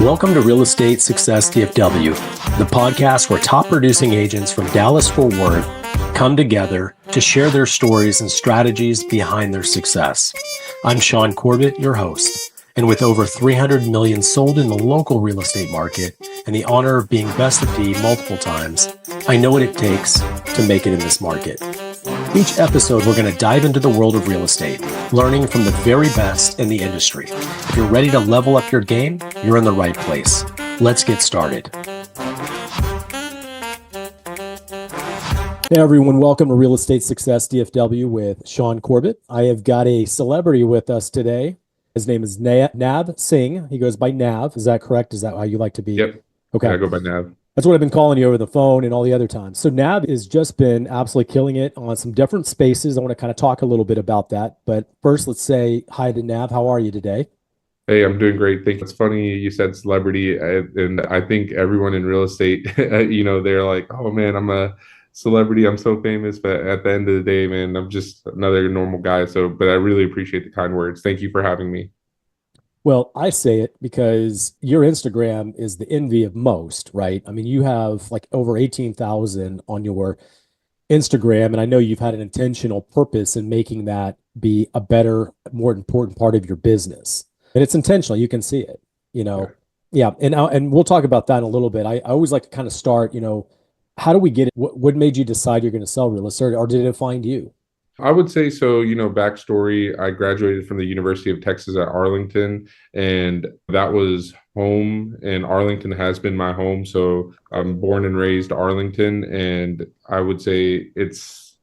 Welcome to Real Estate Success DFW, the podcast where top producing agents from Dallas-Fort Worth come together to share their stories and strategies behind their success. I'm Shaune Corbett, your host, and with over 300 million sold in the local real estate market and the honor of being best of D multiple times, I know what it takes to make it in this market. Each episode, we're going to dive into the world of real estate, learning from the very best in the industry. If you're ready to level up your game, you're in the right place. Let's get started. Hey everyone, welcome to Real Estate Success DFW with Shaune Corbett. I have got a celebrity with us today. His name is Nav Singh. He goes by Nav. Is that correct? Is that how you like to be? Yep. Okay. Yeah, I go by Nav. That's what I've been calling you over the phone and all the other times. So Nav has just been absolutely killing it on some different spaces. I want to kind of talk a little bit about that. But first, let's say hi to Nav. How are you today? Hey, I'm doing great. Thank you. It's funny you said celebrity, and I think everyone in real estate, they're like, oh man, I'm a celebrity. I'm so famous. But at the end of the day, man, I'm just another normal guy. But I really appreciate the kind words. Thank you for having me. Well, I say it because your Instagram is the envy of most, right? I mean, you have like over 18,000 on your Instagram, and I know you've had an intentional purpose in making that be a better, more important part of your business. And it's intentional. You can see it, Yeah. And we'll talk about that in a little bit. I always like to kind of start, how do we get it? What made you decide you're going to sell real estate, or did it find you? I would say so, backstory, I graduated from the University of Texas at Arlington, and that was home, and Arlington has been my home. So I'm born and raised Arlington, and I would say it's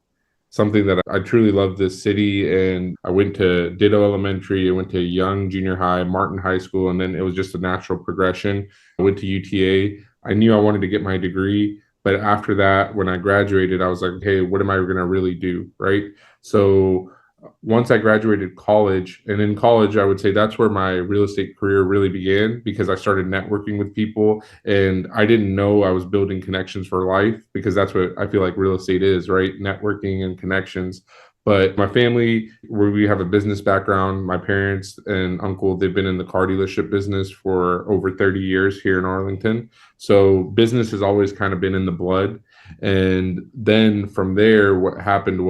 something that I truly love this city. And I went to Ditto Elementary, I went to Young Junior High, Martin High School, and then it was just a natural progression. I went to UTA. I knew I wanted to get my degree. But after that, when I graduated, I was like, hey, what am I going to really do? Right. So once I graduated college, and in college, I would say that's where my real estate career really began, because I started networking with people, and I didn't know I was building connections for life, because that's what I feel like real estate is, right? Networking and connections. But my family, where we have a business background, my parents and uncle, they've been in the car dealership business for over 30 years here in Arlington. So business has always kind of been in the blood. And then from there, what happened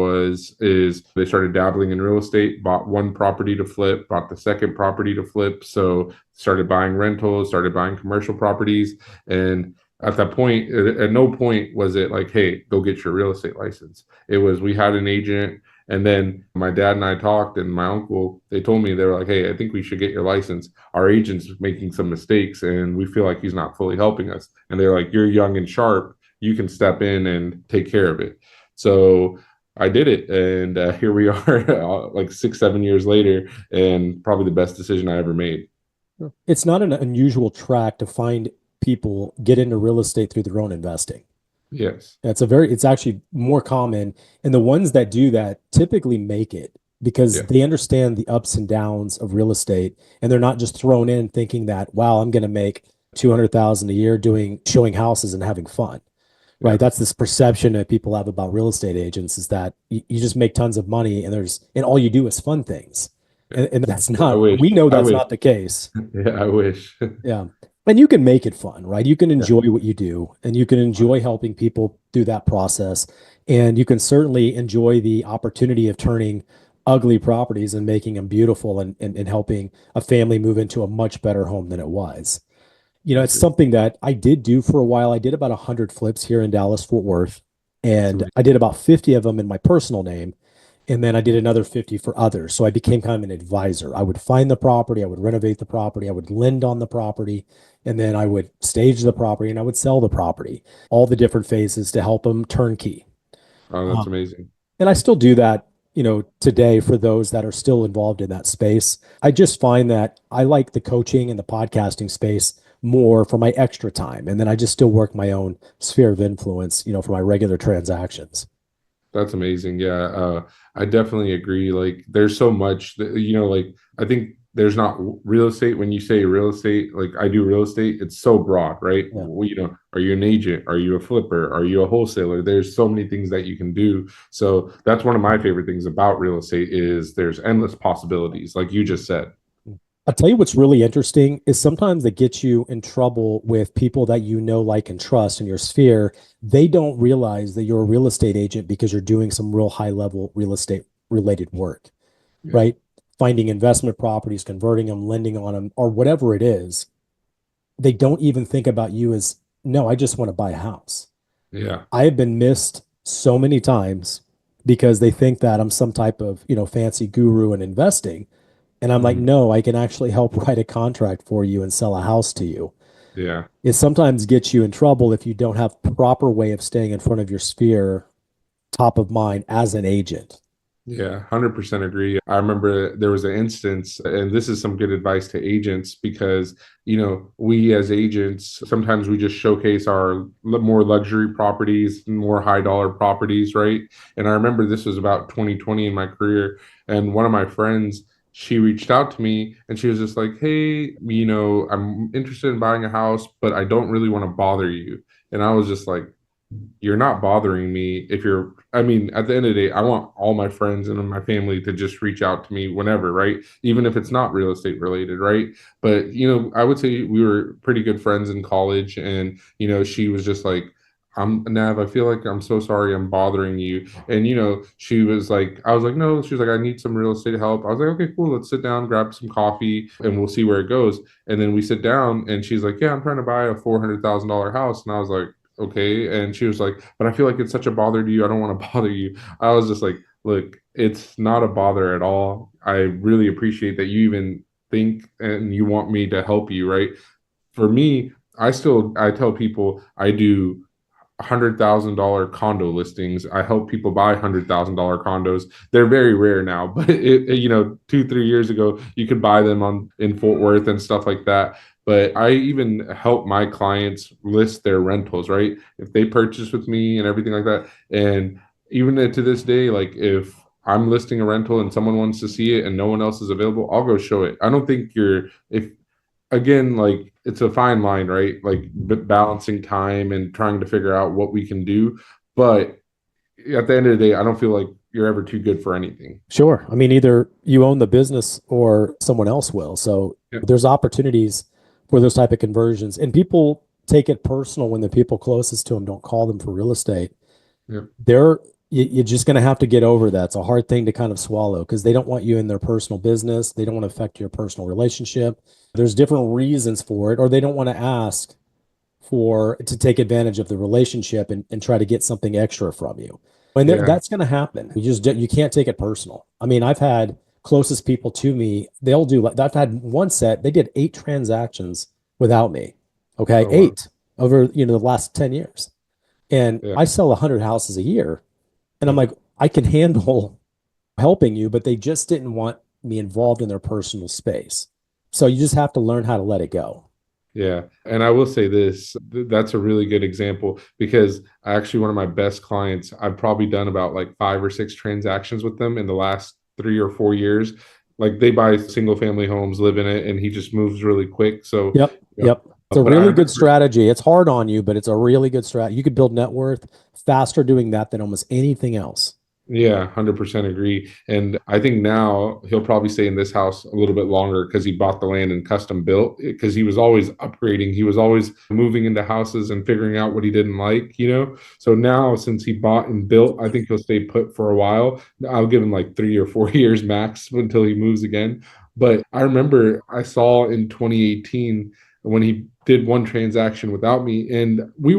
is they started dabbling in real estate, bought one property to flip, bought the second property to flip. So started buying rentals, started buying commercial properties. And at that point, at no point was it like, hey, go get your real estate license. It was, we had an agent. And then my dad and I talked, and my uncle, they told me, they were like, hey, I think we should get your license. Our agent's making some mistakes, and we feel like he's not fully helping us. And they're like, you're young and sharp. You can step in and take care of it. So I did it. And here we are like 6-7 years later, and probably the best decision I ever made. It's not an unusual track to find people get into real estate through their own investing. Yes. It's actually more common. And the ones that do that typically make it because they understand the ups and downs of real estate, and they're not just thrown in thinking that, wow, I'm going to make $200,000 a year showing houses and having fun. Right. That's this perception that people have about real estate agents, is that you just make tons of money and all you do is fun things. And that's not, we know that's not the case. Yeah, I wish. Yeah. And you can make it fun, right? You can enjoy what you do, and you can enjoy helping people through that process. And you can certainly enjoy the opportunity of turning ugly properties and making them beautiful, and helping a family move into a much better home than it was. It's something that I did do for a while. I did about 100 flips here in Dallas-Fort Worth, and I did about 50 of them in my personal name. And then I did another 50 for others. So I became kind of an advisor. I would find the property, I would renovate the property, I would lend on the property, and then I would stage the property, and I would sell the property, all the different phases to help them turnkey. Oh, that's amazing. And I still do that, today for those that are still involved in that space. I just find that I like the coaching and the podcasting space more for my extra time. And then I just still work my own sphere of influence, for my regular transactions. That's amazing. Yeah, I definitely agree. Like, there's so much that, I think there's not real estate. When you say real estate, like I do real estate, it's so broad, right? Yeah. Well, are you an agent? Are you a flipper? Are you a wholesaler? There's so many things that you can do. So that's one of my favorite things about real estate, is there's endless possibilities, like you just said. I'll tell you what's really interesting is sometimes that gets you in trouble with people that you know, like, and trust in your sphere. They don't realize that you're a real estate agent because you're doing some real high level real estate related work, Yeah. right? Finding investment properties, converting them, lending on them, or whatever it is. They don't even think about you as, no, I just want to buy a house. Yeah. I have been missed so many times because they think that I'm some type of, fancy guru in investing. And I'm like, Mhm. no, I can actually help write a contract for you and sell a house to you. Yeah. It sometimes gets you in trouble if you don't have proper way of staying in front of your sphere top of mind as an agent. Yeah, 100% agree. I remember there was an instance, and this is some good advice to agents because, we as agents, sometimes we just showcase our more luxury properties, more high dollar properties, right? And I remember this was about 2020 in my career, and one of my friends, she reached out to me and she was just like, "Hey, I'm interested in buying a house, but I don't really want to bother you." And I was just like, you're not bothering me if you're I mean, at the end of the day, I want all my friends and my family to just reach out to me whenever, right? Even if it's not real estate related, right? But, I would say we were pretty good friends in college and, she was just like, I'm Nav, I feel like I'm so sorry I'm bothering you. And she was like, I was like, no, she was like, I need some real estate help. I was like, okay, cool, let's sit down, grab some coffee, and we'll see where it goes. And then we sit down and she's like, yeah, I'm trying to buy a $400,000 house. And I was like, okay. And she was like, but I feel like it's such a bother to you. I don't want to bother you. I was just like, look, it's not a bother at all. I really appreciate that you even think and you want me to help you, right? For me, I tell people I do $100,000 condo listings. I help people buy $100,000 condos. They're very rare now, but 2, 3 years ago, you could buy them on in Fort Worth and stuff like that. But I even help my clients list their rentals, right? If they purchase with me and everything like that. And even to this day, like if I'm listing a rental and someone wants to see it and no one else is available, I'll go show it. I don't think if again, like it's a fine line, right? Like balancing time and trying to figure out what we can do. But at the end of the day, I don't feel like you're ever too good for anything. Sure. I mean, either you own the business or someone else will. So Yep. there's opportunities for those type of conversions. And people take it personal when the people closest to them don't call them for real estate. Yep. They're you're just going to have to get over that. It's a hard thing to kind of swallow because they don't want you in their personal business. They don't want to affect your personal relationship. There's different reasons for it, or they don't want to ask for to take advantage of the relationship and try to get something extra from you. And Yeah. that's going to happen. You can't take it personal. I mean, I've had closest people to me, they'll do like I've had one set, they did 8 transactions without me. Okay. Oh wow. Eight over, the last 10 years. And Yeah. I sell 100 houses a year. And I'm Yep. like, I can handle helping you, but they just didn't want me involved in their personal space. So you just have to learn how to let it go. Yeah. And I will say this, that's a really good example because actually one of my best clients, I've probably done about like 5 or 6 transactions with them in the last 3 or 4 years. Like they buy single family homes, live in it, and he just moves really quick. So, Yep. you know, Yep. It's a but I really good remember, strategy. It's hard on you, but it's a really good strategy. You could build net worth faster doing that than almost anything else. yeah, 100% agree. And I think now he'll probably stay in this house a little bit longer because he bought the land and custom built because he was always upgrading. He was always moving into houses and figuring out what he didn't like. So now, since he bought and built, I think he'll stay put for a while. I'll give him like 3 or 4 years max until he moves again. But I remember I saw in 2018 when he did one transaction without me, and we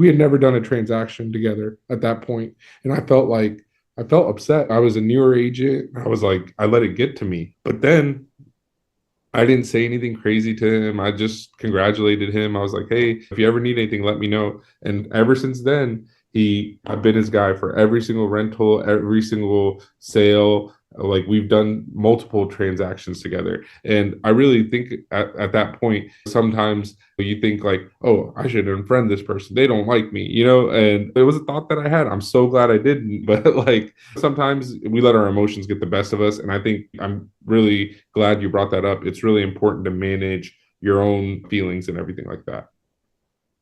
had never done a transaction together at that point. And I felt upset. I was a newer agent. I was like, I let it get to me. But then I didn't say anything crazy to him. I just congratulated him. I was like, hey, if you ever need anything, let me know. And ever since then, I've been his guy for every single rental, every single sale. Like we've done multiple transactions together. And I really think at that point, sometimes you think like, oh, I should unfriend this person. They don't like me. And it was a thought that I had. I'm so glad I didn't. But like sometimes we let our emotions get the best of us. And I think I'm really glad you brought that up. It's really important to manage your own feelings and everything like that.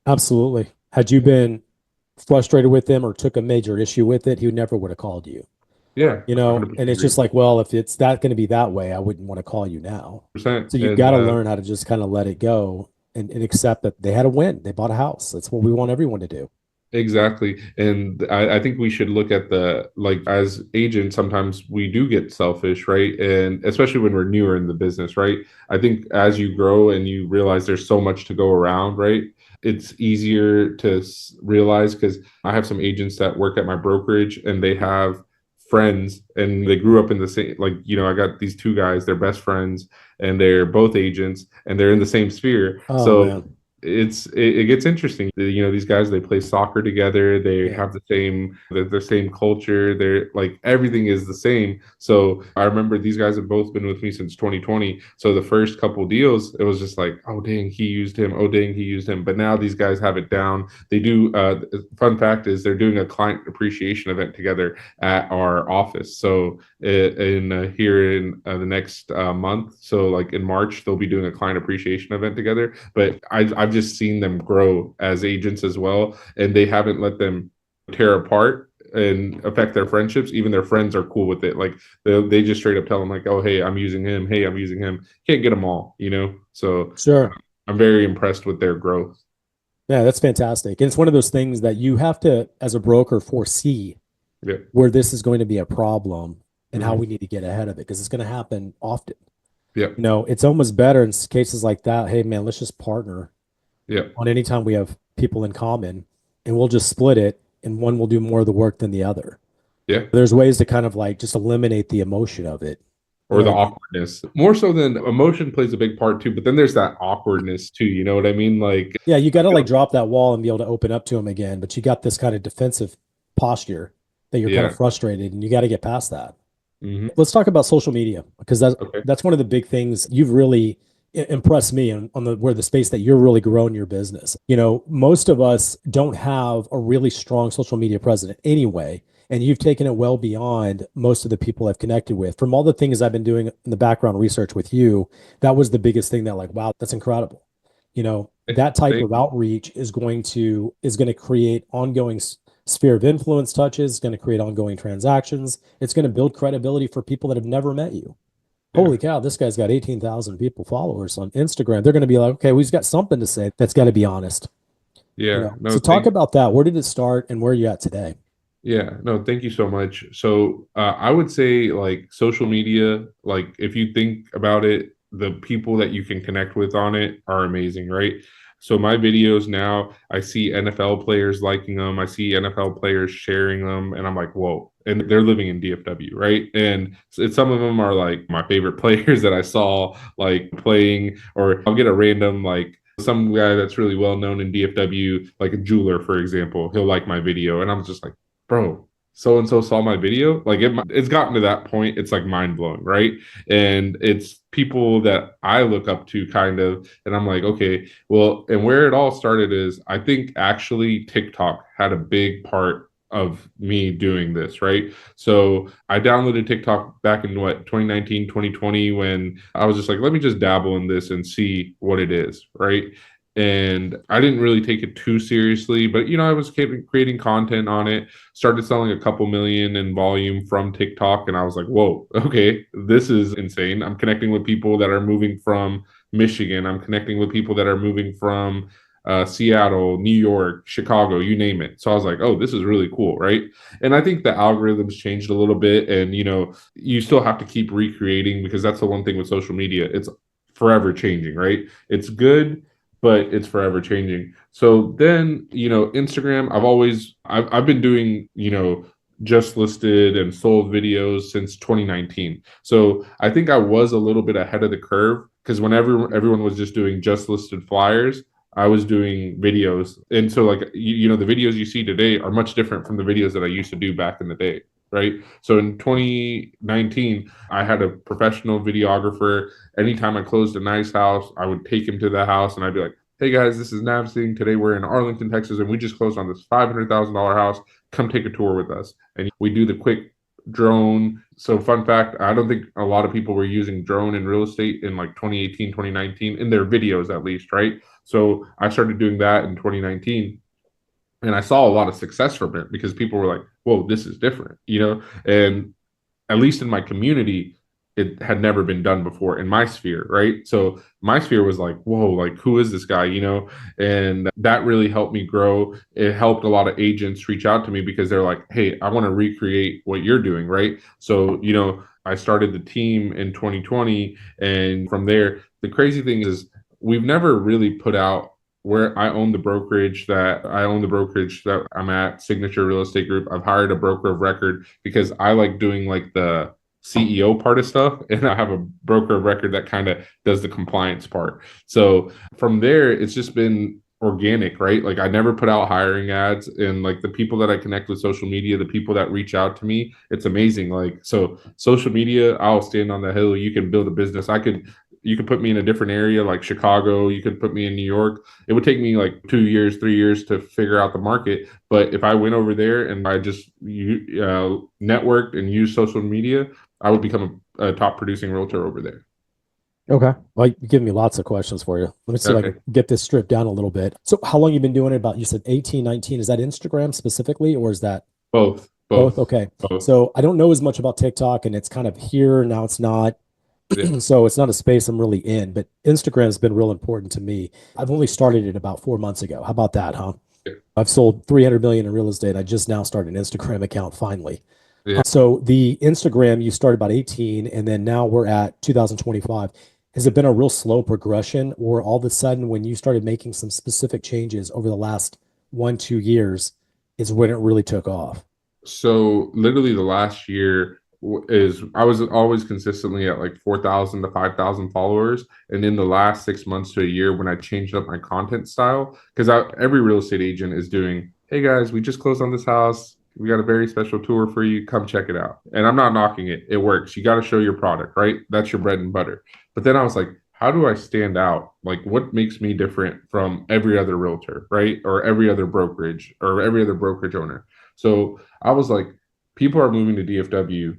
Absolutely. Had you been frustrated with him or took a major issue with it, he never would have called you. Yeah, you know, 100% and it's agree. just like, well, if it's that going to be that way, I wouldn't want to call you now. Percent. So you've And got to learn how to just kind of let it go and accept that they had a win. They bought a house. That's what we want everyone to do. exactly. And I think we should look at the, like, as agents, sometimes we do get selfish, right? And especially when we're newer in the business, right? I think as you grow and you realize there's so much to go around, right? It's easier to realize, because I have some agents that work at my brokerage and they have friends and they grew up in the same, like, I got these two guys, they're best friends and they're both agents and they're in the same sphere. Oh So man. it gets interesting. These guys, they play soccer together, they Yeah. have the same culture, they're like, everything is the same. So I remember these guys have both been with me since 2020. So the first couple deals, it was just like, oh dang, he used him, oh dang, he used him. But now these guys have it down. They do, fun fact is they're doing a client appreciation event together at our office. So in here in the next month, so like in March, they'll be doing a client appreciation event together. But I've just seen them grow as agents as well, and they haven't let them tear apart and affect their friendships. Even their friends are cool with it. Like they just straight up tell them like, oh hey, I'm using him, hey, I'm using him. Can't get them all, so Sure. I'm very impressed with their growth. Yeah, that's fantastic. And it's one of those things that you have to, as a broker, foresee Yeah. where this is going to be a problem and how we Hmm. need to get ahead of it because it's going to happen often. Yeah. You know, it's almost better in cases like that. Hey, man, let's just partner Yeah. on any time we have people in common and we'll just split it and one will do more of the work than the other. Yeah. There's ways to kind of like just eliminate the emotion of it. You Or know the what I mean? awkwardness, more so than emotion plays a big part too. But then there's that awkwardness too. You know what I mean? Like, Yeah, you I got to like feel, drop that wall and be able to open up to them again, but you got this kind of defensive posture that you're kind of yeah. frustrated and you got to get past that. Hmm. Let's talk about social media because Okay. that's one of the big things you've really impressed me on the where the space that you're really growing your business. You know, most of us don't have a really strong social media presence anyway, and you've taken it well beyond most of the people I've connected with. From all the things I've been doing in the background research with you, that was the biggest thing that like, wow, that's incredible. You know, that type Thank of you. outreach is going to create ongoing sphere of influence touches, it's going to create ongoing transactions. It's going to build credibility for people that have never met you. Yeah. Holy cow, this guy's got 18,000 people followers on Instagram. They're going to be like, okay, well, he's got something to say that's got to be honest. You Yeah. know, No, so talk about that. Where did it start and where are you at today? yeah, no, thank you so much. So, I would say, like, social media, like, if you think about it, the people that you can connect with on it are amazing, right? So my videos now, I see NFL players liking them, I see NFL players sharing them, and I'm like, whoa. And they're living in DFW, right? And some of them are like my favorite players that I saw like playing, or I'll get a random like some guy that's really well known in DFW, like a jeweler, for example. He'll like my video, and I'm just like, bro, so and so saw my video. Like it's gotten to that point. It's like mind blowing, right? And it's people that I look up to, kind of, and I'm like, okay, well, and where it all started is I think actually TikTok had a big part of me doing this, right? So I downloaded TikTok back in what, 2019, 2020, when I was just like, let me just dabble in this and see what it is, right? And I didn't really take it too seriously, but I was creating content on it, started selling a couple million in volume from TikTok, and I was like, whoa, okay, this is insane. I'm connecting with people that are moving from Michigan. I'm connecting with people that are moving from Seattle, New York, Chicago, you name it. So I was like, oh, this is really cool, right? And I think the algorithms changed a little bit, and you still have to keep recreating, because that's the one thing with social media. It's forever changing, right? It's good, but it's forever changing. So then, Instagram, I've been doing, just listed and sold videos since 2019. So I think I was a little bit ahead of the curve, because whenever everyone was just doing just listed flyers, I was doing videos. And so, like, the videos you see today are much different from the videos that I used to do back in the day, right? So in 2019, I had a professional videographer. Anytime I closed a nice house, I would take him to the house and I'd be like, hey guys, this is Nav Singh. Today we're in Arlington, Texas, and we just closed on this $500,000 house. Come take a tour with us. And we do the quick drone. So, fun fact, I don't think a lot of people were using drone in real estate in like 2018, 2019, in their videos at least, right? So I started doing that in 2019, and I saw a lot of success from it because people were like, whoa, this is different, and at least in my community, it had never been done before in my sphere, right? So my sphere was like, whoa, like who is this guy, you know? And that really helped me grow. It helped a lot of agents reach out to me because they're like, hey, I want to recreate what you're doing, right? So, you know, I started the team in 2020. And from there, the crazy thing is we've never really put out where I own the brokerage that I'm at, Signature Real Estate Group. I've hired a broker of record because I like doing like the CEO part of stuff, and I have a broker of record that kind of does the compliance part. So from there, it's just been organic, right? Like I never put out hiring ads, and like the people that I connect with social media, the people that reach out to me, it's amazing. Like so social media, I'll stand on the hill. You can build a business. You could put me in a different area like Chicago, you could put me in New York. It would take me like 2 years, 3 years to figure out the market. But if I went over there and I just networked and used social media, I would become a top producing realtor over there. Okay. Well, you give me lots of questions for you. Let me see if I Okay. can get this stripped down a little bit. So how long you been doing it? About, you said 18, 19. Is that Instagram specifically, or is that Both, both? both, Okay. both. So I don't know as much about TikTok, and it's kind of here now. It's not. Yeah. So it's not a space I'm really in, but Instagram has been real important to me. I've only started it about 4 months ago. How about that, huh? Yeah. I've sold 300 million in real estate. I just now started an Instagram account finally. Yeah. So the Instagram, you started about 18, and then now we're at 2025. Has it been a real slow progression, or all of a sudden when you started making some specific changes over the last 1, 2 years is when it really took off? So literally the last year is I was always consistently at like 4,000 to 5,000 followers. And in the last 6 months to a year, when I changed up my content style, because every real estate agent is doing, hey guys, we just closed on this house. We got a very special tour for you. Come check it out. And I'm not knocking it. It works. You got to show your product, right? That's your bread and butter. But then I was like, how do I stand out? Like, what makes me different from every other realtor, right? Or every other brokerage or every other brokerage owner? So I was like, people are moving to DFW,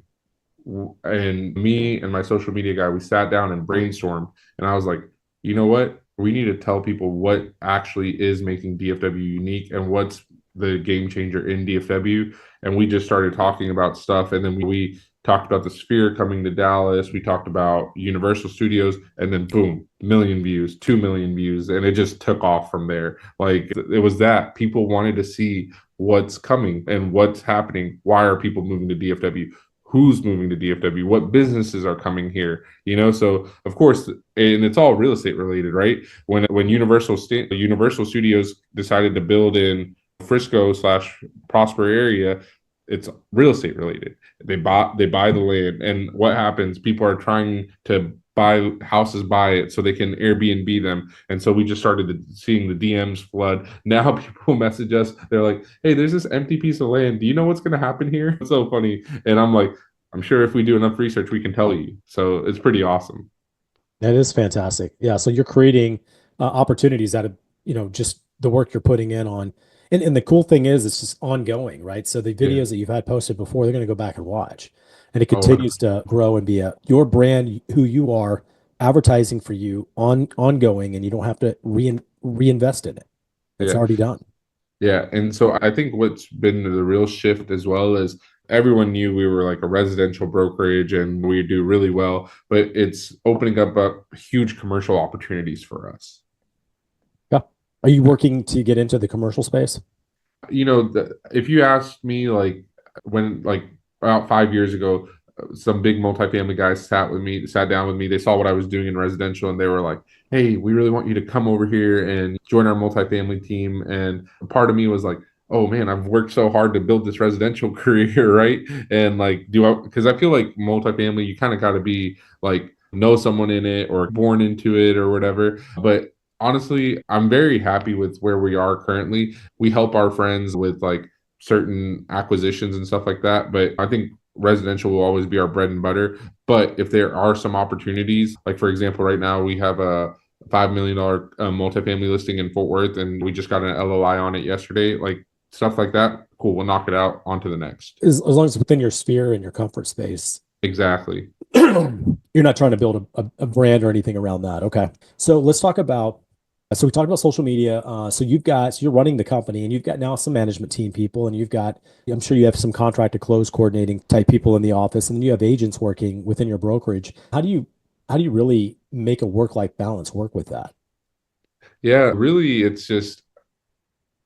and me and my social media guy, we sat down and brainstormed, and I was like, you know what? We need to tell people what actually is making DFW unique and what's the game changer in DFW. And we just started talking about stuff, and then we talked about the Sphere coming to Dallas. We talked about Universal Studios, and then boom, million views, 2 million views, and it just took off from there. Like it was that people wanted to see what's coming and what's happening. Why are people moving to DFW? Who's moving to DFW? What businesses are coming here? You know, so of course, and it's all real estate related, right? When Universal Studios decided to build in Frisco slash Prosper area, it's real estate related. They buy the land, and what happens? People are trying to buy houses by it so they can Airbnb them. And so we just started seeing the DMs flood. Now people message us. They're like, hey, there's this empty piece of land. Do you know what's going to happen here? It's so funny. And I'm like, I'm sure if we do enough research, we can tell you. So it's pretty awesome. That is fantastic. Yeah. So you're creating opportunities out of, just the work you're putting in on. And the cool thing is it's just ongoing, right? So the Yeah. videos that you've had posted before, they're going to go back and watch. And it Oh, continues to grow and be your brand, who you are, advertising for you ongoing, and you don't have to reinvest in it. It's yeah. already done. Yeah. And so I think what's been the real shift as well is everyone knew we were like a residential brokerage and we do really well, but it's opening up huge commercial opportunities for us. Yeah. Are you working to get into the commercial space? If you asked me like about 5 years ago, some big multifamily guys sat down with me. They saw what I was doing in residential, and they were like, "Hey, we really want you to come over here and join our multifamily team." And part of me was like, "Oh man, I've worked so hard to build this residential career, right?" And like, because I feel like multifamily, you kind of got to be like know someone in it or born into it or whatever. But honestly, I'm very happy with where we are currently. We help our friends with like certain acquisitions and stuff like that. But I think residential will always be our bread and butter. But if there are some opportunities, like for example, right now we have a $5 million multifamily listing in Fort Worth, and we just got an LOI on it yesterday. Like stuff like that, cool. We'll knock it out onto the next. As long as it's within your sphere and your comfort space. Exactly. You're not trying to build a brand or anything around that. Okay. So let's talk about So we talked about social media. So you're running the company and you've got now some management team people and I'm sure you have some contract to close coordinating type people in the office and then you have agents working within your brokerage. How do you really make a work-life balance work with that? Yeah, really, it's just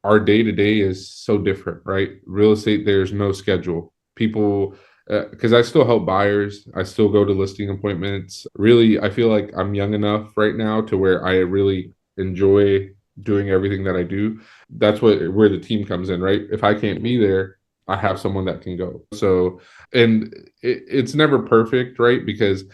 our day to day is so different, right? Real estate, there's no schedule. People, because I still help buyers, I still go to listing appointments. Really, I feel like I'm young enough right now to where I really enjoy doing everything that I do. That's where the team comes in, right? If I can't be there, I have someone that can go. So, and it's never perfect, right? Because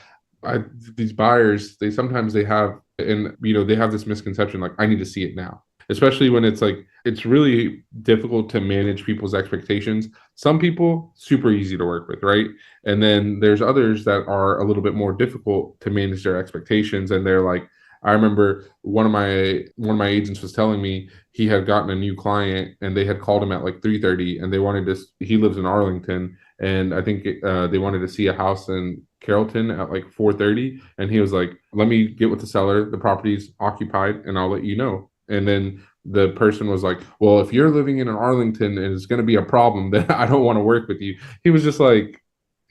I these buyers, they sometimes they have, and they have this misconception like I need to see it now, especially when it's like it's really difficult to manage people's expectations. Some people super easy to work with, right? And then there's others that are a little bit more difficult to manage their expectations, and they're like, I remember one of my agents was telling me he had gotten a new client and they had called him at like 3:30 and they wanted to he lives in Arlington and I think they wanted to see a house in Carrollton at like 4:30 and he was like, let me get with the seller, the property's occupied, and I'll let you know. And then the person was like, well, if you're living in an Arlington and it's going to be a problem, then I don't want to work with you. He was just like,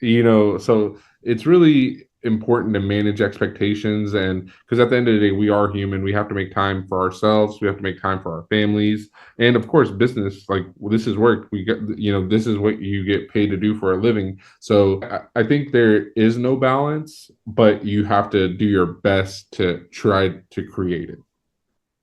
so it's really important to manage expectations. And because at the end of the day, we are human. We have to make time for ourselves. We have to make time for our families. And of course, business, like this is work. We get, this is what you get paid to do for a living. So I think there is no balance, but you have to do your best to try to create it.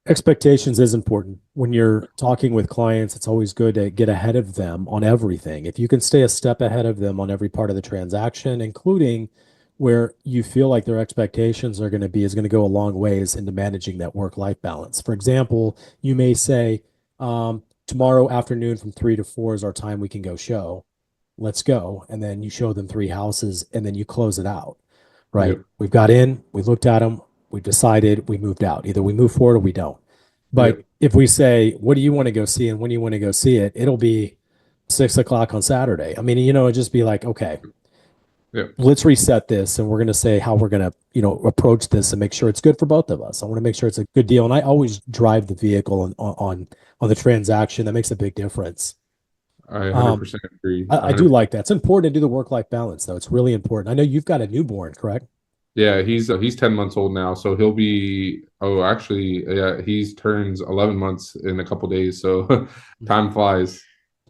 Expectations is important. When you're talking with clients, it's always good to get ahead of them on everything. If you can stay a step ahead of them on every part of the transaction, including where you feel like their expectations are going to be, is going to go a long ways into managing that work-life balance. For example, you may say, tomorrow afternoon from 3 to 4 is our time we can go show. Let's go. And then you show them three houses and then you close it out, right? Yep. We've got in, we looked at them, we decided, we moved out. Either we move forward or we don't. But Yep. if we say, what do you want to go see and when do you want to go see it, it'll be 6 o'clock on Saturday. I mean, it'd just be like, okay, Yep. let's reset this and we're going to say how we're going to, approach this and make sure it's good for both of us. I want to make sure it's a good deal. And I always drive the vehicle on the transaction. That makes a big difference. I Um, 100% agree. I do 100%. like that. It's important to do the work-life balance, though. It's really important. I know you've got a newborn, correct? Yeah, he's 10 months old now, so he'll be actually yeah, he's turns 11 months in a couple days, so time flies.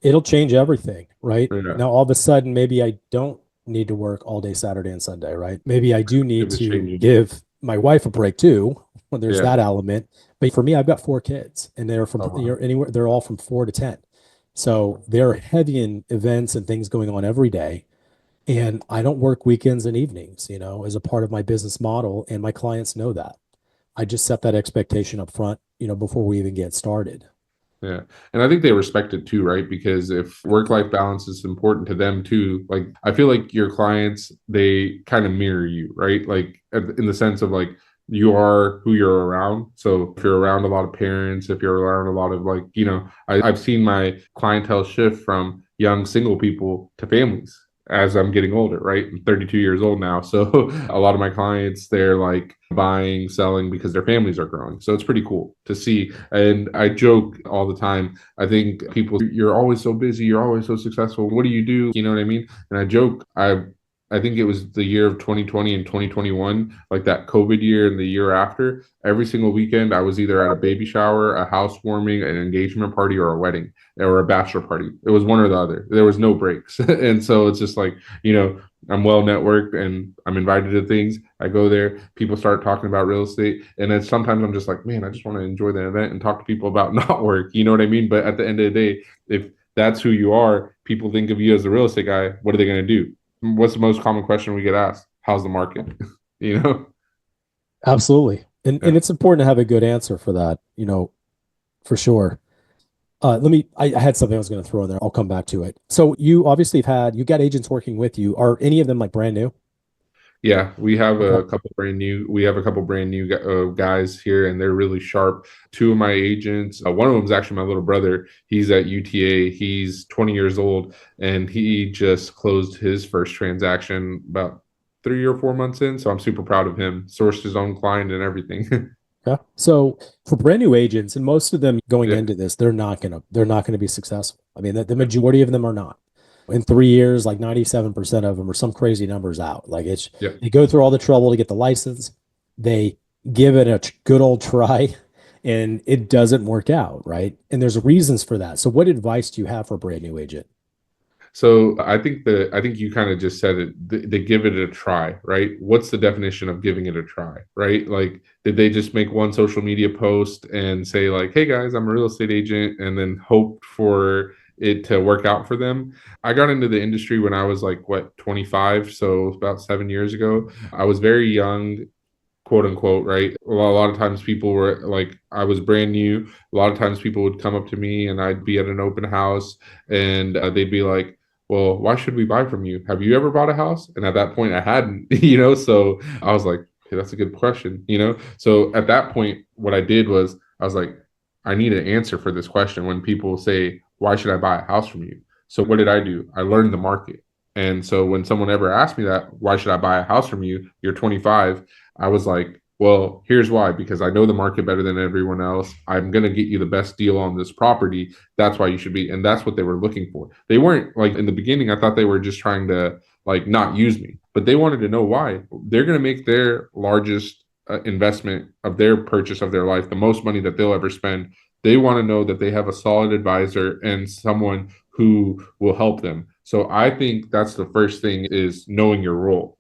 It'll change everything, right? Yeah, Now, all of a sudden, maybe I don't need to work all day Saturday and Sunday, right? Maybe I do it need was to changing. give my wife a break too, when there's Yeah. that element. But for me, I've got four kids, and they're from Oh, wow. anywhere. They're all from 4 to 10, so they're heavy in events and things going on every day. And I don't work weekends and evenings, as a part of my business model, and my clients know that. I just set that expectation up front, before we even get started. Yeah. And I think they respect it too, right? Because if work-life balance is important to them too, like I feel like your clients, they kind of mirror you, right? Like in the sense of like you are who you're around. So if you're around a lot of parents, if you're around a lot of like, I've seen my clientele shift from young single people to families as I'm getting older, right? I'm 32 years old now. So a lot of my clients, they're like buying, selling because their families are growing. So it's pretty cool to see. And I joke all the time. I think people, you're always so busy, you're always so successful. What do you do? You know what I mean? And I joke, I think it was the year of 2020 and 2021, like that COVID year and the year after. Every single weekend, I was either at a baby shower, a housewarming, an engagement party, or a wedding or a bachelor party. It was one or the other. There was no breaks. And so it's just like, I'm well networked and I'm invited to things. I go there, people start talking about real estate. And then sometimes I'm just like, man, I just want to enjoy the event and talk to people about not work. You know what I mean? But at the end of the day, if that's who you are, people think of you as the real estate guy. What are they going to do? What's the most common question we get asked? How's the market? you know? Absolutely. And Yeah. it's important to have a good answer for that, for sure. I had something I was going to throw in there. I'll come back to it. So you obviously you got agents working with you. Are any of them like brand new? Yeah, Okay. we have a couple brand new guys here and they're really sharp. Two of my agents, one of them is actually my little brother. He's at UTA. He's 20 years old and he just closed his first transaction about 3 or 4 months in. So I'm super proud of him. Sourced his own client and everything. Yeah. So for brand new agents, and most of them going Yeah. into this, they're not gonna be successful. I mean, the majority of them are not. In 3 years, like 97% of them are some crazy numbers out. Like it's Yeah. they go through all the trouble to get the license, they give it a good old try, and it doesn't work out, right? And there's reasons for that. So what advice do you have for a brand new agent? So I think you kind of just said it. They give it a try, right? What's the definition of giving it a try, right? Like, did they just make one social media post and say like, "Hey guys, I'm a real estate agent," and then hope for it to work out for them? I got into the industry when I was like what 25, so about 7 years ago. I was very young, quote unquote, right? A lot of times people were like, I was brand new. A lot of times people would come up to me and I'd be at an open house and they'd be like, well, why should we buy from you? Have you ever bought a house? And at that point I hadn't, so I was like, hey, that's a good question. So at that point, what I did was I was like, I need an answer for this question when people say, why should I buy a house from you? So what did I do? I learned the market. And so when someone ever asked me that, why should I buy a house from you? You're 25. I was like, well, here's why, because I know the market better than everyone else. I'm going to get you the best deal on this property. That's why you should be. And that's what they were looking for. They weren't like in the beginning, I thought they were just trying to like not use me, but they wanted to know why. They're going to make their largest investment of their purchase of their life, the most money that they'll ever spend. They want to know that they have a solid advisor and someone who will help them. So I think that's the first thing is knowing your role.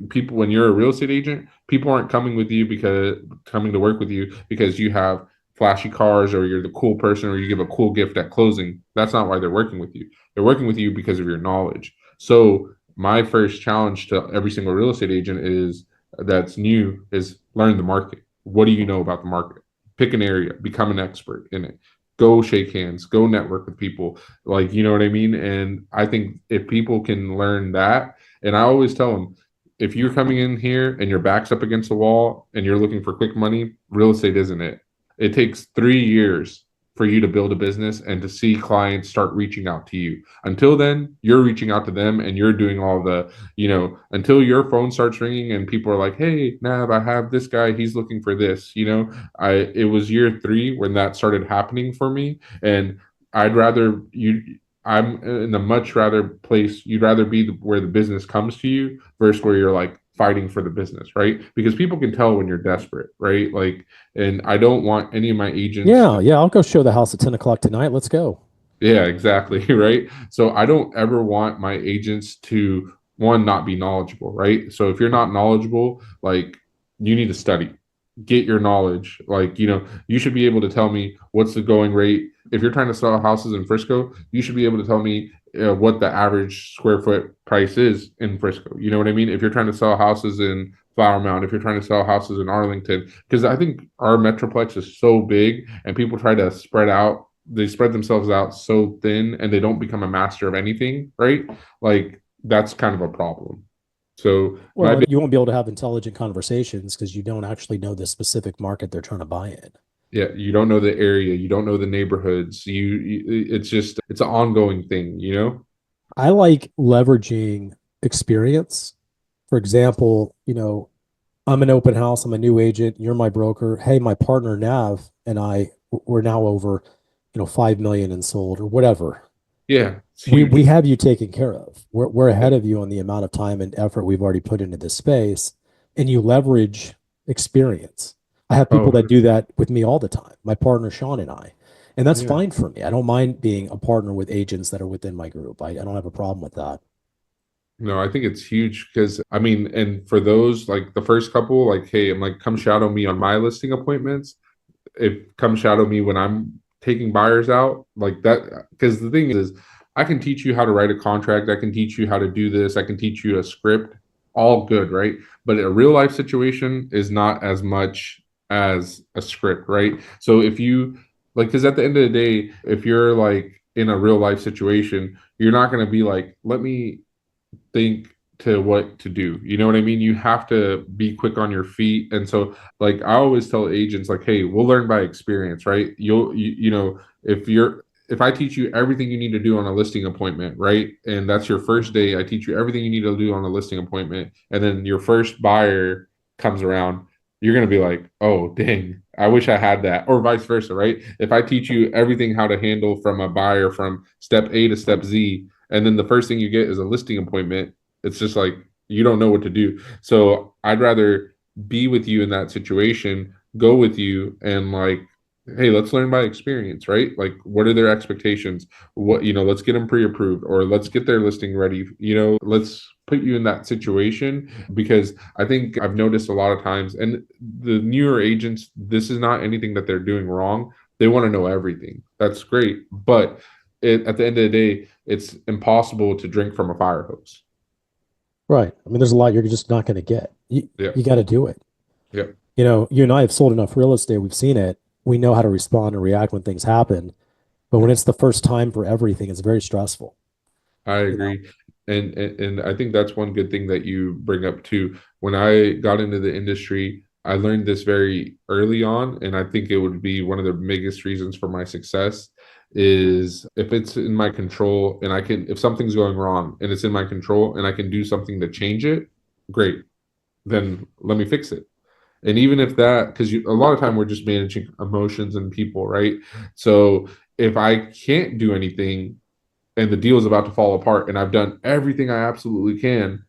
People, when you're a real estate agent, people aren't coming to work with you because you have flashy cars or you're the cool person or you give a cool gift at closing. That's not why they're working with you. They're working with you because of your knowledge. So my first challenge to every single real estate agent is that's new is learn the market. What do you know about the market? Pick an area, become an expert in it. Go shake hands, go network with people. Like, you know what I mean? And I think if people can learn that, and I always tell them, if you're coming in here and your back's up against the wall and you're looking for quick money, real estate isn't it. It takes 3 years for you to build a business and to see clients start reaching out to you. Until then, you're reaching out to them and you're doing all until your phone starts ringing and people are like, hey, Nav, I have this guy. He's looking for this. It was year 3 when that started happening for me. And I'd rather you, I'm in a much rather place. You'd rather be where the business comes to you versus where you're like fighting for the business, right? Because people can tell when you're desperate, right? Like, and I don't want any of my agents Yeah, to, yeah, I'll go show the house at 10 o'clock tonight. Let's go. yeah, exactly, right? So I don't ever want my agents to one not be knowledgeable, right? So if you're not knowledgeable, like you need to study, get your knowledge. Like, you should be able to tell me what's the going rate. If you're trying to sell houses in Frisco, you should be able to tell me what the average square foot price is in Frisco. You know what I mean? If you're trying to sell houses in Flower Mound, if you're trying to sell houses in Arlington, because I think our metroplex is so big and people try to spread themselves out so thin and they don't become a master of anything, right? Like that's kind of a problem. So my Well, and you won't be able to have intelligent conversations because you don't actually know the specific market they're trying to buy in. Yeah, you don't know the area, you don't know the neighborhoods. It's an ongoing thing. I like leveraging experience. For example, I'm an open house, I'm a new agent, you're my broker. Hey, my partner Nav and we're now over, 5 million and sold or whatever. Yeah, it's We huge. have you taken care of. We're Yeah. ahead of you on the amount of time and effort we've already put into this space, and you leverage experience. I have people Oh, that do that with me all the time. My partner Shaune and I, and that's yeah. fine for me. I don't mind being a partner with agents that are within my group. I don't have a problem with that. No, I think it's huge because I mean, and for those like the first couple, like, hey, I'm like, come shadow me on my listing appointments. If come shadow me when I'm taking buyers out, like that. Because the thing is, I can teach you how to write a contract. I can teach you how to do this. I can teach you a script. All good, right? But a real life situation is not as much as a script, right? So if you like, because at the end of the day, if you're like in a real life situation, you're not going to be like, let me think to what to do. You know what I mean? You have to be quick on your feet. And so like I always tell agents like, hey, we'll learn by experience, right? If I teach you everything you need to do on a listing appointment, right? And that's your first day, I teach you everything you need to do on a listing appointment. And then your first buyer comes around, you're going to be like, oh, dang. I wish I had that, or vice versa, right? If I teach you everything how to handle from a buyer from step A to step Z, and then the first thing you get is a listing appointment, it's just like you don't know what to do. So I'd rather be with you in that situation, go with you, and like, hey, let's learn by experience, right? Like, what are their expectations? What, let's get them pre-approved, or let's get their listing ready. Let's put you in that situation, because I think I've noticed a lot of times, and the newer agents, this is not anything that they're doing wrong. They want to know everything. That's great, but at the end of the day, it's impossible to drink from a fire hose. Right. I mean, there's a lot you're just not going to get. Yeah, You got to do it. yeah, You and I have sold enough real estate. We've seen it. We know how to respond and react when things happen. But when it's the first time for everything, it's very stressful. I You know, agree. And I think that's one good thing that you bring up too. When I got into the industry, I learned this very early on, and I think it would be one of the biggest reasons for my success is if it's in my control, and if something's going wrong and it's in my control and I can do something to change it, great. Then let me fix it. And even if that, because a lot of time we're just managing emotions and people, right? So if I can't do anything and the deal is about to fall apart and I've done everything I absolutely can,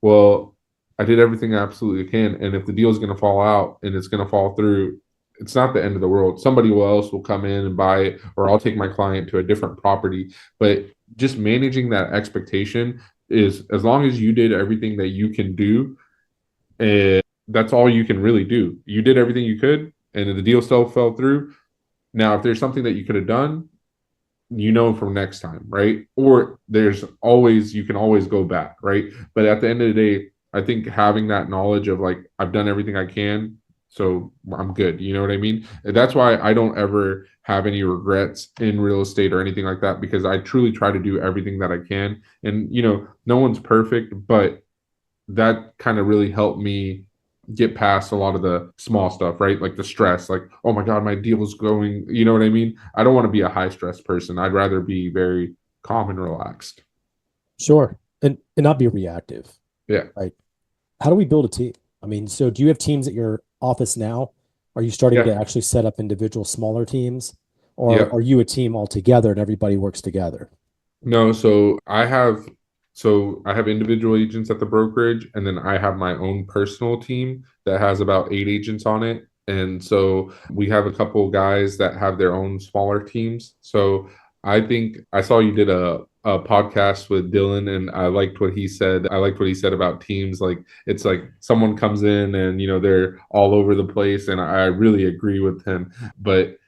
well, I did everything I absolutely can. And if the deal is going to fall out and it's going to fall through, it's not the end of the world. Somebody else will come in and buy it, or I'll take my client to a different property. But just managing that expectation is, as long as you did everything that you can do, and that's all you can really do. You did everything you could, and the deal still fell through. Now, if there's something that you could have done, from next time, right? Or you can always go back, right? But at the end of the day, I think having that knowledge of like, I've done everything I can, so I'm good. You know what I mean? And that's why I don't ever have any regrets in real estate or anything like that, because I truly try to do everything that I can. And, no one's perfect, but that kind of really helped me get past a lot of the small stuff, right? Like the stress, like, oh my God, my deal is going, you know what I mean? I don't want to be a high stress person. I'd rather be very calm and relaxed. sure. And not be reactive. Yeah. Right. How do we build a team? I mean, so do you have teams at your office now? Are you starting to Yeah. actually set up individual smaller teams? Or Yeah. are you a team all together and everybody works together? No, so I have individual agents at the brokerage, and then I have my own personal team that has about 8 agents on it. And so we have a couple guys that have their own smaller teams. So I think I saw you did a podcast with Dylan, and I liked what he said. I liked what he said about teams. Like, it's like someone comes in and they're all over the place, and I really agree with him. But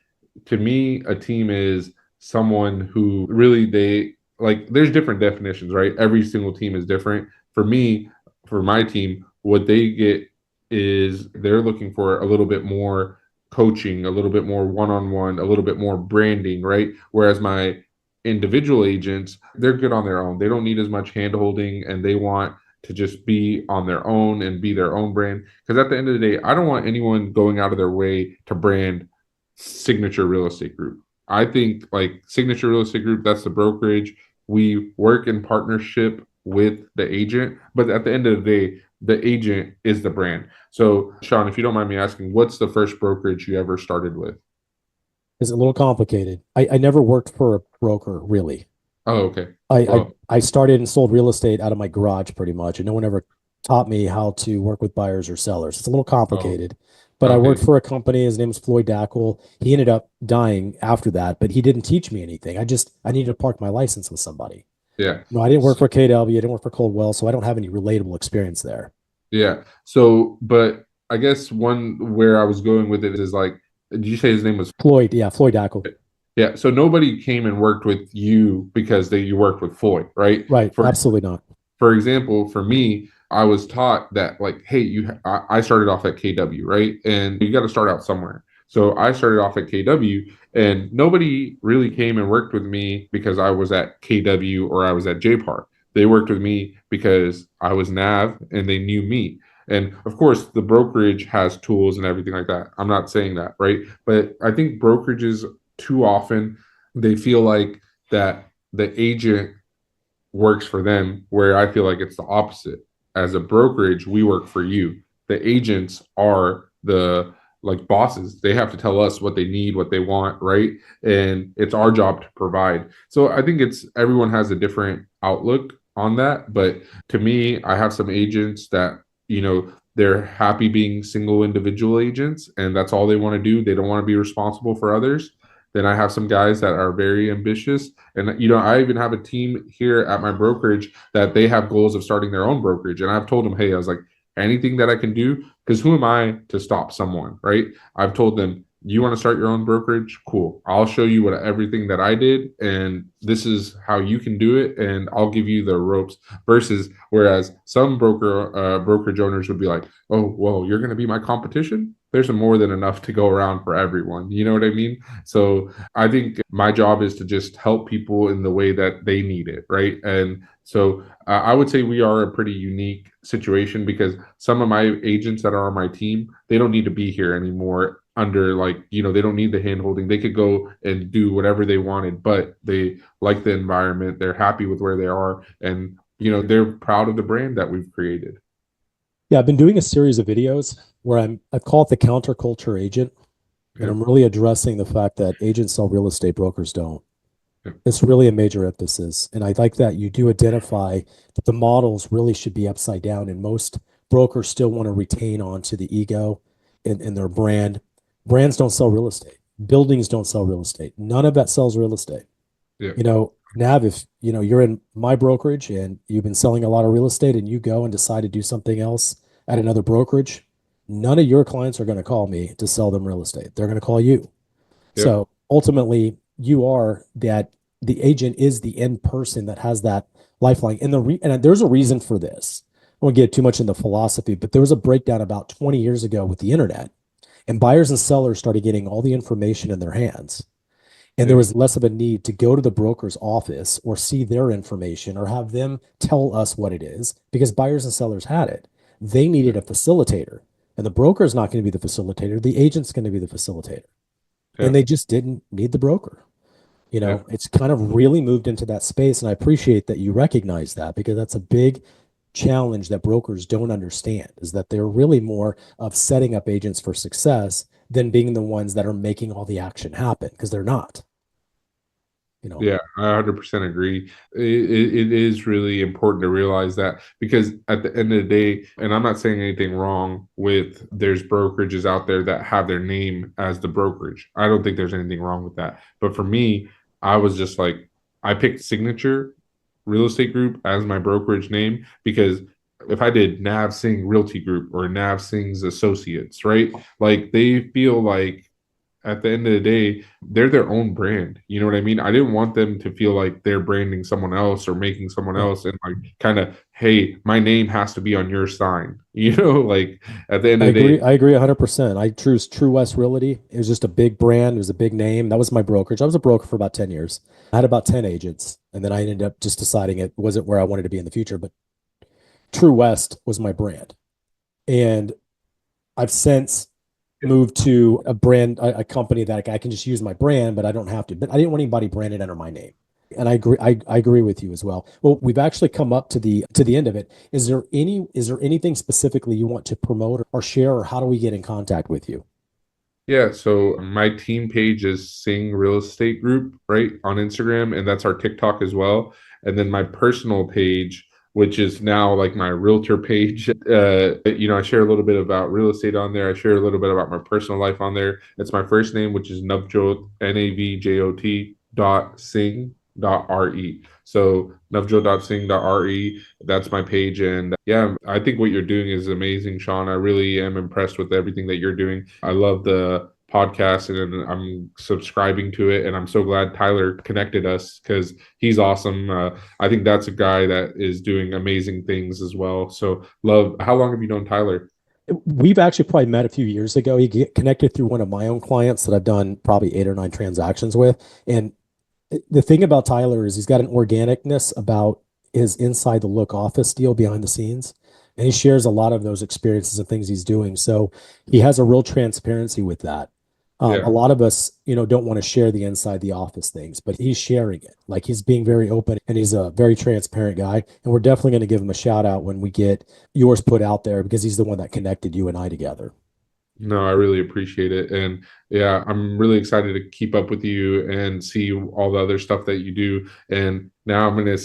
to me, a team is someone who really, they like, there's different definitions, right? Every single team is different. For me, for my team, what they get is they're looking for a little bit more coaching, a little bit more one-on-one, a little bit more branding, right? Whereas my individual agents, they're good on their own. They don't need as much hand holding, and they want to just be on their own and be their own brand. Because at the end of the day, I don't want anyone going out of their way to brand Signature Real Estate Group. I think like Signature Real Estate Group, that's the brokerage. We work in partnership with the agent, but at the end of the day, the agent is the brand. So, Shaune, if you don't mind me asking, what's the first brokerage you ever started with? Is it a little complicated? I never worked for a broker, really. Oh, okay. I, I Well, I started and sold real estate out of my garage pretty much, and no one ever taught me how to work with buyers or sellers. It's a little oh, complicated, but I worked okay. for a company. His name was Floyd Dackel. He ended up dying after that, but he didn't teach me anything. I needed to park my license with somebody. Yeah. No, I didn't work for KW. I didn't work for Coldwell, so I don't have any relatable experience there. Yeah. So, but I guess one where I was going with it is like, did you say his name was? Floyd, yeah, Floyd Dackel. Yeah. So nobody came and worked with you because you worked with Floyd, right? Right, For absolutely not. for example, for me, I was taught that like, hey, I started off at KW, right? And you got to start out somewhere. So I started off at KW, and nobody really came and worked with me because I was at KW or I was at JPAR. They worked with me because I was Nav and they knew me. And of course, the brokerage has tools and everything like that. I'm not saying that, right? But I think brokerages, too often, they feel like that the agent works for them, where I feel like it's the opposite. As a brokerage, we work for you. The agents are like bosses. They have to tell us what they need, what they want, right? And it's our job to provide. So I think it's everyone has a different outlook on that. But to me, I have some agents that, they're happy being single individual agents and that's all they want to do. They don't want to be responsible for others. Then I have some guys that are very ambitious. And, I even have a team here at my brokerage that they have goals of starting their own brokerage. And I've told them, hey, I was like, anything that I can do, because who am I to stop someone, right? I've told them, you want to start your own brokerage? Cool. I'll show you what everything that I did, and this is how you can do it, and I'll give you the ropes. Versus, whereas some brokerage owners would be like, oh, well, you're going to be my competition. There's more than enough to go around for everyone. You know what I mean? So I think my job is to just help people in the way that they need it, right? And so I would say we are a pretty unique situation because some of my agents that are on my team, they don't need to be here anymore under they don't need the hand holding. They could go and do whatever they wanted, but they like the environment. They're happy with where they are. And, they're proud of the brand that we've created. Yeah, I've been doing a series of videos where I've called it the counterculture agent. And I'm really addressing the fact that agents sell real estate, brokers don't. It's really a major emphasis. And I like that you do identify that the models really should be upside down. And most brokers still want to retain onto the ego in their brand. Brands don't sell real estate. Buildings don't sell real estate. None of that sells real estate. Yeah. Nav, if you're in my brokerage and you've been selling a lot of real estate and you go and decide to do something else at another brokerage, none of your clients are going to call me to sell them real estate. They're going to call you. Yeah. So ultimately, you are that the agent is the end person that has that lifeline. And there's a reason for this. I won't get too much into philosophy, but there was a breakdown about 20 years ago with the internet, and buyers and sellers started getting all the information in their hands. And there was less of a need to go to the broker's office or see their information or have them tell us what it is because buyers and sellers had it. They needed a facilitator, and the broker is not going to be the facilitator. The agent's going to be the facilitator. Yeah. And they just didn't need the broker. It's kind of really moved into that space. And I appreciate that you recognize that because that's a big challenge that brokers don't understand, is that they're really more of setting up agents for success than being the ones that are making all the action happen, because they're not. Yeah, I 100% agree. It is really important to realize that, because at the end of the day, and I'm not saying anything wrong with, there's brokerages out there that have their name as the brokerage. I don't think there's anything wrong with that. But for me, I was just like, I picked Signature Real Estate Group as my brokerage name because if I did Nav Singh Realty Group or Nav Singh's Associates, right? Like, they feel like at the end of the day, they're their own brand. You know what I mean? I didn't want them to feel like they're branding someone else or making someone else and like kind of, hey, my name has to be on your sign. Like at the end of the day. I agree 100%. I chose True West Realty. It was just a big brand. It was a big name. That was my brokerage. I was a broker for about 10 years. I had about 10 agents. And then I ended up just deciding it wasn't where I wanted to be in the future. But True West was my brand. And I've since moved to a company that I can just use my brand, but I don't have to. But I didn't want anybody branded under my name. And I agree. I agree with you as well. Well, we've actually come up to the end of it. Is there anything specifically you want to promote or share, or how do we get in contact with you? Yeah, so my team page is Singh Real Estate Group, right, on Instagram, and that's our TikTok as well. And then my personal page, which is now like my realtor page. I share a little bit about real estate on there. I share a little bit about my personal life on there. It's my first name, which is Navjot, Navjot.Singh.re. So Navjot.Singh.re, that's my page. And yeah, I think what you're doing is amazing, Shaune. I really am impressed with everything that you're doing. I love the podcast and I'm subscribing to it, and I'm so glad Tyler connected us because he's awesome. I think that's a guy that is doing amazing things as well. So love. How long have you known Tyler? We've actually probably met a few years ago. He get connected through one of my own clients that I've done probably 8 or 9 transactions with. And the thing about Tyler is he's got an organicness about his inside the look office deal behind the scenes. And he shares a lot of those experiences and things he's doing. So he has a real transparency with that. A lot of us, don't want to share the inside the office things, but he's sharing it. Like, he's being very open, and he's a very transparent guy. And we're definitely going to give him a shout out when we get yours put out there, because he's the one that connected you and I together. No, I really appreciate it. And yeah, I'm really excited to keep up with you and see all the other stuff that you do. And now I'm going to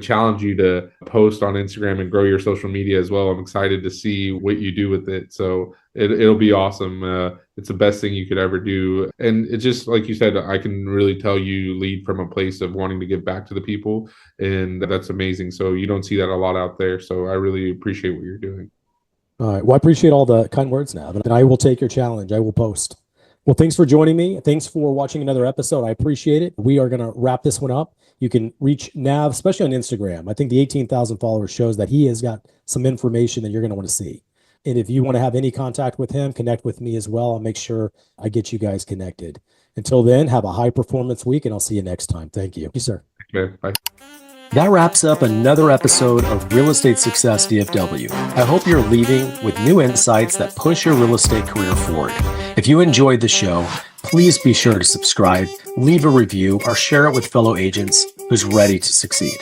challenge you to post on Instagram and grow your social media as well. I'm excited to see what you do with it. So it'll be awesome. It's the best thing you could ever do. And it's just like you said, I can really tell you lead from a place of wanting to give back to the people. And that's amazing. So you don't see that a lot out there. So I really appreciate what you're doing. All right. Well, I appreciate all the kind words, Nav, and I will take your challenge. I will post. Well, thanks for joining me. Thanks for watching another episode. I appreciate it. We are going to wrap this one up. You can reach Nav, especially on Instagram. I think the 18,000 followers shows that he has got some information that you're going to want to see. And if you want to have any contact with him, connect with me as well. I'll make sure I get you guys connected. Until then, have a high performance week, and I'll see you next time. Thank you. Thank you, sir. Okay, bye. That wraps up another episode of Real Estate Success DFW. I hope you're leaving with new insights that push your real estate career forward. If you enjoyed the show, please be sure to subscribe, leave a review, or share it with fellow agents who's ready to succeed.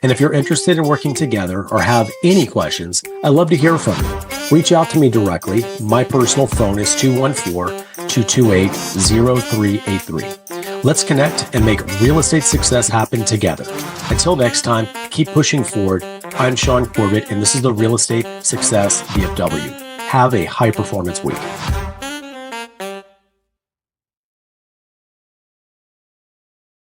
And if you're interested in working together or have any questions, I'd love to hear from you. Reach out to me directly. My personal phone is 214-228-0383. Let's connect and make real estate success happen together. Until next time, keep pushing forward. I'm Shaune Corbett, and this is the Real Estate Success DFW. Have a high performance week.